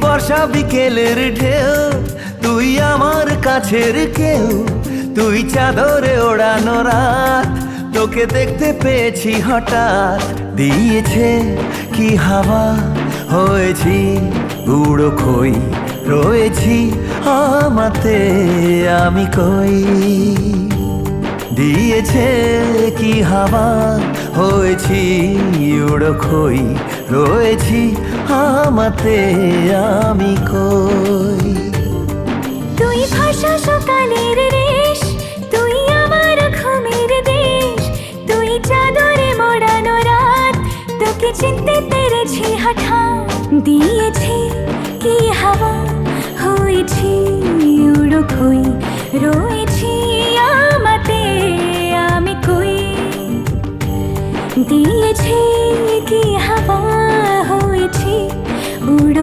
বর্ষা বিকেলের ঢেউ, তুই আমার কাছের কেউ, তুই চাদরে ওড়ানো রাত, তোকে দেখতে পেয়েছি হঠাৎ। দিয়েছে কি হাওয়া, হয়েছি গুঁড়ো খই, রয়েছি আমাতে আমি কই। দিয়েছে কি হাওয়া, হয়েছি উড়ো খই, রয়েছি আমাতে আমি কই। তুই ভাষা সকালের রেশ, তুই আমার ঘুমের দেশ, তুই চাদরে মোড়ানো রাত, তোকে চিনতে পেরেছি হঠাৎ। দিয়েছি কি হাওয়া, হয়েছি উড়ো খই, রয়েছি আমাতে আমি কই। দিয়েছি কি হাওয়া, হয়েছি